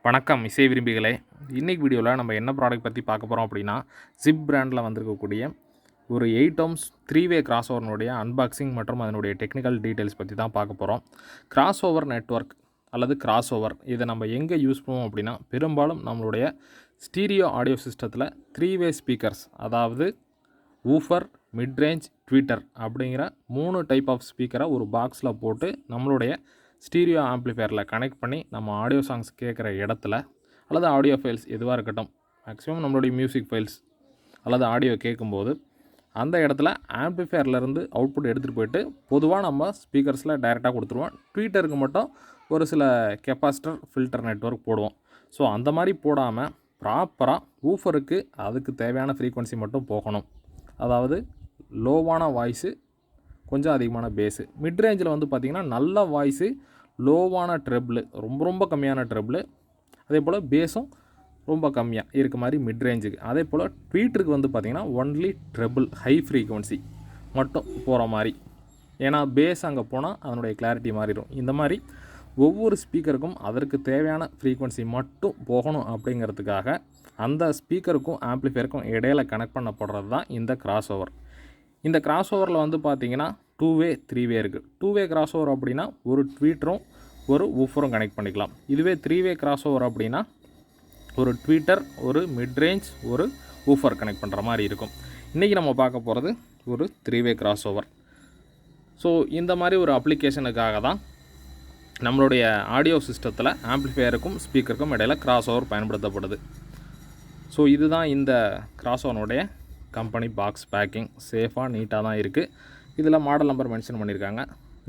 வணக்கம் இசை விரும்பிகளே. இன்றைக்கி வீடியோவில் நம்ம என்ன ப்ராடக்ட் பற்றி பார்க்க போகிறோம் அப்படின்னா, ZIPP பிராண்டில் வந்திருக்கக்கூடிய ஒரு 8 ohms 3-வே கிராஸ் ஓவர்னுடைய அன்பாக்சிங் மற்றும் அதனுடைய டெக்னிக்கல் டீட்டெயில்ஸ் பற்றி தான் பார்க்க போகிறோம். கிராஸ் ஓவர் நெட்வொர்க் அல்லது கிராஸ் ஓவர் இதை நம்ம எங்கே யூஸ் பண்ணுவோம் அப்படின்னா, பெரும்பாலும் நம்மளுடைய ஸ்டீரியோ ஆடியோ சிஸ்டத்தில் 3-வே ஸ்பீக்கர்ஸ், அதாவது ஊஃபர், மிட்ரேஞ்ச், ட்வீட்டர் அப்படிங்கிற 3 டைப் ஆஃப் ஸ்பீக்கரை ஒரு பாக்ஸில் போட்டு நம்மளுடைய ஸ்டீரியோ ஆம்ப்ளிஃபையரில் கனெக்ட் பண்ணி நம்ம ஆடியோ சாங்ஸ் கேட்குற இடத்துல அல்லது ஆடியோ ஃபைல்ஸ் எதுவாக இருக்கட்டும், மேக்ஸிமம் நம்மளுடைய மியூசிக் ஃபைல்ஸ் அல்லது ஆடியோ கேட்கும்போது அந்த இடத்துல ஆம்ப்ளிஃபையர்லேருந்து அவுட்புட் எடுத்துகிட்டு போயிட்டு பொதுவாக நம்ம ஸ்பீக்கர்ஸில் டைரெக்டாக கொடுத்துருவோம். ட்வீட்டருக்கு மட்டும் ஒரு சில கெப்பாசிட்டர் ஃபில்டர் நெட்வொர்க் போடுவோம். ஸோ அந்த மாதிரி போடாமல் ப்ராப்பராக ஊஃபருக்கு அதுக்கு தேவையான ஃப்ரீக்வன்சி மட்டும் போகணும். அதாவது லோவான வாய்ஸு, கொஞ்சம் அதிகமான பேஸு. மிட் ரேஞ்சில் வந்து பார்த்திங்கன்னா நல்ல வாய்ஸு, லோவான ட்ரெபிள், ரொம்ப கம்மியான ட்ரெபிள், அதே போல் பேஸும் ரொம்ப கம்மியாக இருக்க மாதிரி மிட் ரேஞ்சுக்கு. அதே போல் ட்வீட்டருக்கு வந்து பார்த்திங்கன்னா ஒன்லி ட்ரெபிள் ஹை ஃப்ரீக்வன்சி மட்டும் போகிற மாதிரி. ஏன்னா பேஸ் அங்கே போனால் அதனுடைய கிளாரிட்டி மாறிடும். இந்த மாதிரி ஒவ்வொரு ஸ்பீக்கருக்கும் அதற்கு தேவையான ஃப்ரீக்வன்சி மட்டும் போகணும் அப்படிங்கிறதுக்காக அந்த ஸ்பீக்கருக்கும் ஆம்ப்ளிஃபையருக்கும் இடையில கனெக்ட் பண்ணப்படுறது தான் இந்த கிராஸ் ஓவர். இந்த கிராஸ் ஓவரில் வந்து பார்த்திங்கன்னா 2-வே 3-வே இருக்குது. 2-வே கிராஸ் ஓவர் அப்படின்னா ஒரு ட்வீட்டரும் ஒரு ஊஃபரும் கனெக்ட் பண்ணிக்கலாம். இதுவே 3-வே கிராஸ் ஓவர் அப்படின்னா ஒரு ட்வீட்டர், ஒரு மிட்ரேஞ்ச், ஒரு ஊஃபர் கனெக்ட் பண்ணுற மாதிரி இருக்கும். இன்றைக்கி நம்ம பார்க்க போகிறது ஒரு 3-வே கிராஸ் ஓவர். ஸோ இந்த மாதிரி ஒரு அப்ளிகேஷனுக்காக தான் நம்மளுடைய ஆடியோ சிஸ்டத்தில் ஆம்ப்ளிஃபையருக்கும் ஸ்பீக்கருக்கும் இடையில் கிராஸ் ஓவர் பயன்படுத்தப்படுது. ஸோ இதுதான் இந்த கிராஸ் ஓவனுடைய கம்பெனி பாக்ஸ் பேக்கிங். சேஃபாக நீட்டாக தான் இருக்குது. இதில் மாடல் நம்பர் மென்ஷன் பண்ணியிருக்காங்க.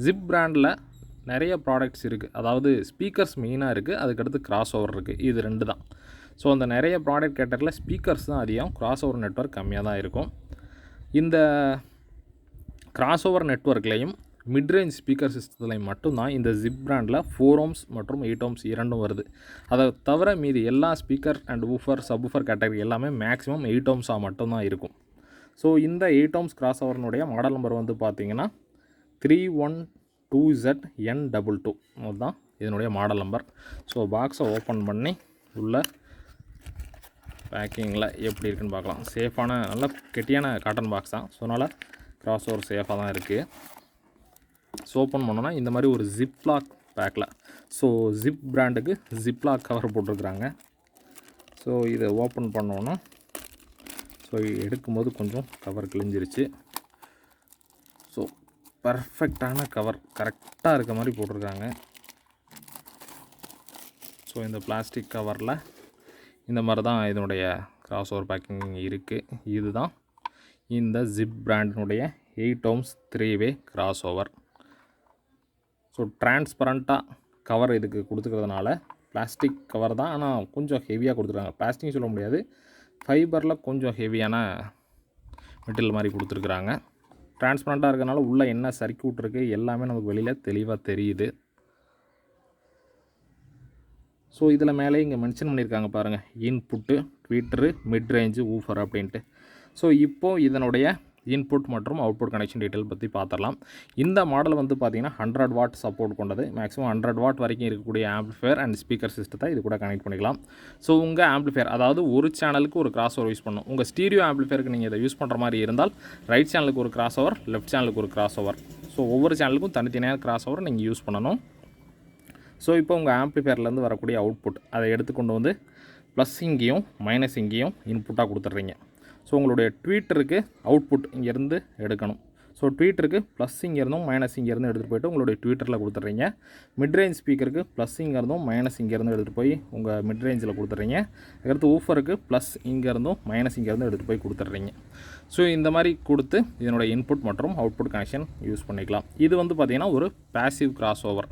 ZIPP பிராண்டில் நிறைய ப்ராடக்ட்ஸ் இருக்குது. அதாவது ஸ்பீக்கர்ஸ் மெயினாக இருக்குது, அதுக்கடுத்து கிராஸ் ஓவர் இருக்குது. இது 2 தான். ஸோ அந்த நிறைய ப்ராடக்ட் கேட்டரில் ஸ்பீக்கர்ஸ் தான் அதிகம், கிராஸ் ஓவர் நெட்வொர்க் கம்மியாக தான் இருக்கும். இந்த கிராஸ் ஓவர் நெட்வொர்க்லேயும் மிட்ரேஞ்ச் ஸ்பீக்கர் சிஸ்டத்துலையும் மட்டும்தான் இந்த ZIPP பிராண்டில் 4 ohms மற்றும் 8 ohms இரண்டும் வருது. அதை தவிர மீதி எல்லா speaker and woofer, subwoofer category எல்லாமே மேக்ஸிமம் 8 ohmஸாக மட்டும்தான் இருக்கும். ஸோ இந்த 8 ohms கிராஸ் ஓவர்னுடைய மாடல் நம்பர் வந்து பார்த்திங்கன்னா 312ZN22 அதுதான் இதனுடைய மாடல் நம்பர். ஸோ பாக்ஸை ஓப்பன் பண்ணி உள்ள பேக்கிங்கில் எப்படி இருக்குன்னு பார்க்கலாம். சேஃபான நல்ல கெட்டியான காட்டன் பாக்ஸ் தான். ஸோ அதனால் கிராஸ் ஓவர் சேஃபாக தான் இருக்குது. ஸோ ஓப்பன் பண்ணோன்னா இந்த மாதிரி ஒரு ஜிப்லாக் பேக்கில், ஸோ ZIPP பிராண்டுக்கு ஜிப்லாக் கவர் போட்டிருக்குறாங்க. ஸோ இதை ஓப்பன் பண்ணோன்னா ஸோ எடுக்கும்போது கொஞ்சம் கவர் கிழிஞ்சிருச்சு. ஸோ பர்ஃபெக்டான கவர், கரெக்டாக இருக்க மாதிரி போட்டிருக்காங்க. ஸோ இந்த பிளாஸ்டிக் கவரில் இந்த மாதிரி தான் இதனுடைய கிராஸ் ஓவர் பேக்கிங் இருக்குது. இதுதான் இந்த ZIPP பிராண்டினுடைய 8 ohms 3-வே கிராஸ் ஓவர். ஸோ டிரான்ஸ்பரண்ட்டாக கவர் இதுக்கு கொடுத்துக்கிறதுனால, பிளாஸ்டிக் கவர் தான் ஆனால் கொஞ்சம் ஹெவியாக கொடுத்துருக்காங்க. பிளாஸ்டிக் சொல்ல முடியாது, ஃபைபரில் கொஞ்சம் ஹெவியான மெட்டீரியல் மாதிரி கொடுத்துருக்குறாங்க. டிரான்ஸ்பரண்ட்டாக இருக்கிறனால உள்ளே என்ன சர்க்யூட் இருக்குது எல்லாமே நமக்கு வெளியில் தெளிவாக தெரியுது. ஸோ இதில் மேலே இங்கே மென்ஷன் பண்ணியிருக்காங்க பாருங்கள், இன்புட்டு, ட்வீட்டரு, மிட் ரேஞ்சு, ஊஃபர் அப்படின்ட்டு. ஸோ இப்போது இதனுடைய இன்புட் மற்றும் அவுட்புட் கனெக்ஷன் டீட்டெயில் பற்றி பார்த்துடலாம். இந்த மாடல் வந்து பார்த்திங்கன்னா 100 வாட் சப்போர்ட் கொண்டது. மேக்ஸிமம் 100 வாட் வரைக்கும் இருக்கக்கூடிய ஆம்ப்ளிஃபையர் அண்ட் ஸ்பீக்கர் சிஸ்டத்தை இது கூட கனெக்ட் பண்ணிக்கலாம். ஸோ உங்கள் ஆம்ப்ளிஃபையர், அதாவது ஒரு சேனலுக்கு ஒரு கிராஸ் ஓவர் யூஸ் பண்ணணும். உங்கள் ஸ்டீரியோ ஆம்ப்ளிஃபையருக்கு நீங்கள் இதை யூஸ் பண்ணுற மாதிரி இருந்தால் ரைட் சேனலுக்கு ஒரு கிராஸ் ஓவர், லெஃப்ட் சேனலுக்கு ஒரு கிராஸ் ஓவர். ஸோ ஒவ்வொரு சேனலுக்கும் தனித்தனியாக கிராஸ் ஓவர் நீங்கள் யூஸ் பண்ணணும். ஸோ இப்போ உங்கள் ஆம்ப்ளிஃபையர்லேருந்து வரக்கூடிய அவுட்புட் அதை எடுத்துக்கொண்டு வந்து ப்ளஸ் இங்கேயும் மைனஸ் இங்கேயும் இன்புட்டாக கொடுத்துட்றீங்க. ஸோ உங்களுடைய ட்வீட்டருக்கு அவுட்புட் இங்கேருந்து எடுக்கணும். ஸோ ட்வீட்டருக்கு ப்ளஸ் இங்கேருந்தும் மைனஸ் இங்கேருந்து எடுத்துகிட்டு போய்ட்டு உங்களுடைய ட்வீட்டரில் கொடுத்துட்றீங்க. மிட்ரேஞ்ச் ஸ்பீக்கருக்கு ப்ளஸ் இங்கேருந்தும் மைனஸ் இங்கேருந்து எடுத்துகிட்டு போய் உங்கள் மிட்ரேஞ்சில் கொடுத்துட்றீங்க. அதுக்கடுத்து ஊஃபருக்கு ப்ளஸ் இங்கேருந்தும் மைனஸ் இங்கேருந்து எடுத்துகிட்டு போய் கொடுத்துட்றீங்க. ஸோ இந்த மாதிரி கொடுத்து இதனுடைய இன்புட் மற்றும் அவுட்புட் கனெக்ஷன் யூஸ் பண்ணிக்கலாம். இது வந்து பார்த்திங்கன்னா ஒரு பேசிவ் கிராஸ் ஓவர்.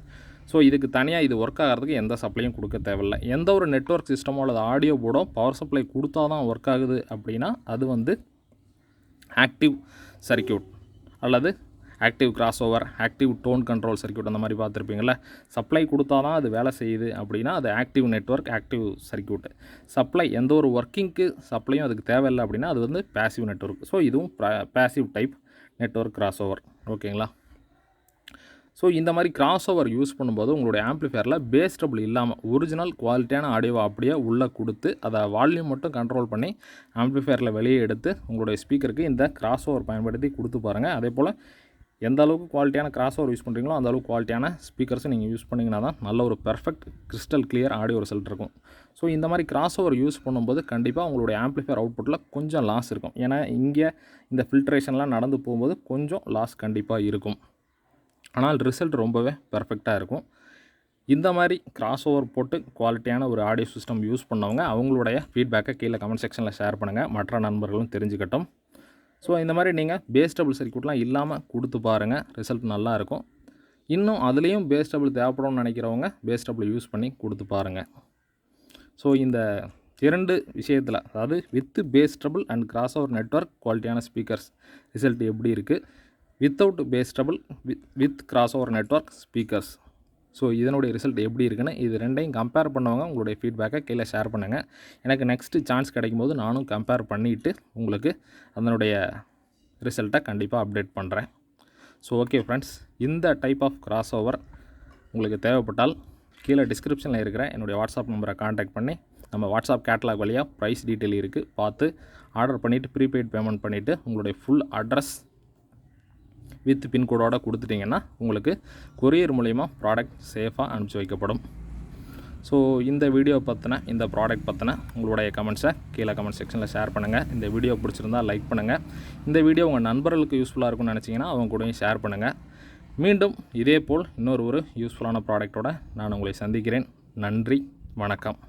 ஸோ இதுக்கு தனியாக இது ஒர்க் ஆகிறதுக்கு எந்த சப்ளையும் கொடுக்க தேவையில்லை. எந்த ஒரு நெட்வொர்க் சிஸ்டமோ அல்லது ஆடியோ போர்டோ பவர் சப்ளை கொடுத்தா தான் ஒர்க் ஆகுது அப்படின்னா அது வந்து ஆக்டிவ் சர்க்யூட் அல்லது active crossover, active tone control circuit அந்த மாதிரி பார்த்துருப்பீங்களே. சப்ளை கொடுத்தா தான் அது வேலை செய்யுது அப்படின்னா அது active network, active circuit. Supply எந்த ஒரு ஒர்க்கிங்க்கு சப்ளையும் அதுக்கு தேவையில்லை அப்படின்னா அது வந்து பேசிவ் நெட்வொர்க். ஸோ இதுவும் passive type network cross over. ஓகேங்களா. ஸோ இந்த மாதிரி கிராஸ் ஓவர் யூஸ் பண்ணும்போது உங்களுடைய ஆம்ப்ளிஃபையரில் பேஸ் ட்ரபிள் இல்லாமல் ஒரிஜினல் குவாலிட்டியான ஆடியோவை அப்படியே உள்ளே கொடுத்து அதை வால்யூம் மட்டும் கண்ட்ரோல் பண்ணி ஆம்ப்ளிஃபையரில் வெளியே எடுத்து உங்களுடைய ஸ்பீக்கருக்கு இந்த கிராஸ் ஓவர் பயன்படுத்தி கொடுத்து பாருங்கள். அதே போல் எந்த அளவுக்கு குவாலிட்டியான கிராஸ் ஓவர் யூஸ் பண்ணுறீங்களோ அந்த அளவுக்கு குவாலிட்டியான ஸ்பீக்கர்ஸை நீங்கள் யூஸ் பண்ணிங்கன்னா தான் நல்ல ஒரு perfect crystal clear audio result இருக்கும். ஸோ இந்த மாதிரி கிராஸ் ஓவர் யூஸ் பண்ணும்போது கண்டிப்பாக உங்களுடைய ஆம்ப்ளிஃபையர் அவுட்புட்டில் கொஞ்சம் லாஸ் இருக்கும். ஏன்னா இங்கே இந்த ஃபில்ட்ரேஷன்லாம் நடந்து போகும்போது கொஞ்சம் லாஸ் கண்டிப்பாக இருக்கும். ஆனால் ரிசல்ட் ரொம்பவே பெர்ஃபெக்டாக இருக்கும். இந்த மாதிரி கிராஸ் ஓவர் போட்டு குவாலிட்டியான ஒரு ஆடியோ சிஸ்டம் யூஸ் பண்ணவங்க அவங்களுடைய ஃபீட்பேக்கை கீழே கமெண்ட் செக்ஷனில் ஷேர் பண்ணுங்கள், மற்ற நண்பர்களும் தெரிஞ்சுக்கட்டும். ஸோ இந்த மாதிரி நீங்கள் பேஸ் டபுள் சர்க்யூட்லாம் இல்லாமல் கொடுத்து பாருங்கள், ரிசல்ட் நல்லாயிருக்கும். இன்னும் அதுலேயும் பேஸ் டபுள் தேவைப்படும்னு நினைக்கிறவங்க பேஸ் டபுள் யூஸ் பண்ணி கொடுத்து பாருங்கள். ஸோ இந்த 2 விஷயத்தில், அதாவது with base double and cross over network குவாலிட்டியான ஸ்பீக்கர்ஸ் ரிசல்ட் எப்படி இருக்குது, without base double with cross over network speakers, so இதனுடைய ரிசல்ட் எப்படி இருக்குன்னு இது ரெண்டையும் கம்பேர் பண்ணவங்க உங்களுடைய ஃபீட்பேக்கை கீழே ஷேர் பண்ணுங்கள். எனக்கு நெக்ஸ்ட்டு சான்ஸ் கிடைக்கும்போது நானும் கம்பேர் பண்ணிவிட்டு உங்களுக்கு அதனுடைய ரிசல்ட்டை கண்டிப்பாக அப்டேட் பண்ணுறேன். ஸோ ஓகே ஃப்ரெண்ட்ஸ், இந்த டைப் ஆஃப் கிராஸ் ஓவர் உங்களுக்கு தேவைப்பட்டால் கீழே டிஸ்கிரிப்ஷனில் இருக்கிற என்னுடைய வாட்ஸ்அப் நம்பரை கான்டாக்ட் பண்ணி நம்ம வாட்ஸ்அப் கேட்டலாக் வழியாக ப்ரைஸ் டீட்டெயில் இருக்குது பார்த்து ஆர்டர் பண்ணிவிட்டு ப்ரீபெய்ட் பேமெண்ட் பண்ணிவிட்டு உங்களுடைய ஃபுல் அட்ரஸ் வித் பின்கோடோடு கொடுத்துட்டிங்கன்னா உங்களுக்கு கொரியர் மூலிமா ப்ராடக்ட் சேஃபாக அனுப்பிச்சி வைக்கப்படும். ஸோ இந்த வீடியோ பற்றின, இந்த ப்ராடக்ட் பற்றின உங்களுடைய கமெண்ட்ஸை கீழே கமெண்ட் செக்ஷனில் ஷேர் பண்ணுங்கள். இந்த வீடியோ பிடிச்சிருந்தால் லைக் பண்ணுங்கள். இந்த வீடியோ உங்கள் நண்பர்களுக்கு யூஸ்ஃபுல்லாக இருக்கும்னு நினச்சிங்கன்னா அவங்க கூடயும் ஷேர் பண்ணுங்கள். மீண்டும் இதே போல் இன்னொரு யூஸ்ஃபுல்லான ப்ராடக்டோடு நான் உங்களை சந்திக்கிறேன். நன்றி, வணக்கம்.